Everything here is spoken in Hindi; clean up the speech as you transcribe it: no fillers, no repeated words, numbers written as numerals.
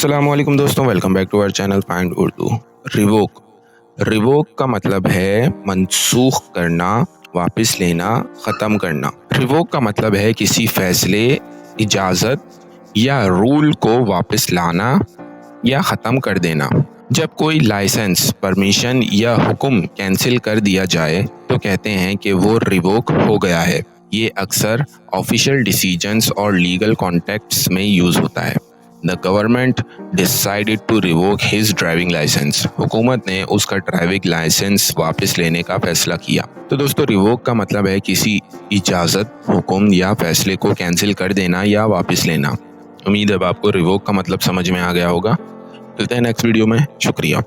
अस्सलामुअलैकुम दोस्तों, welcome back to our channel find Urdu. Revoke revoke का मतलब है मनसूख करना, वापस लेना, ख़त्म करना। रिवोक का मतलब है किसी फैसले, इजाज़त या रूल को वापस लाना या ख़त्म कर देना। जब कोई लाइसेंस, परमिशन या हुक्म कैंसिल कर दिया जाए तो कहते हैं कि वो रिवोक हो गया है। ये अक्सर ऑफिशियल डिसीजंस और लीगल कॉन्टेक्ट्स में यूज़ होता है। The government decided to revoke his driving licence. हुकूमत ने उसका ड्राइविंग लाइसेंस वापस लेने का फैसला किया। तो दोस्तों, रिवोक का मतलब है किसी इजाज़त, हुक्म या फैसले को कैंसिल कर देना या वापस लेना। उम्मीद है आपको रिवोक का मतलब समझ में आ गया होगा। मिलते हैं नेक्स्ट वीडियो में। शुक्रिया।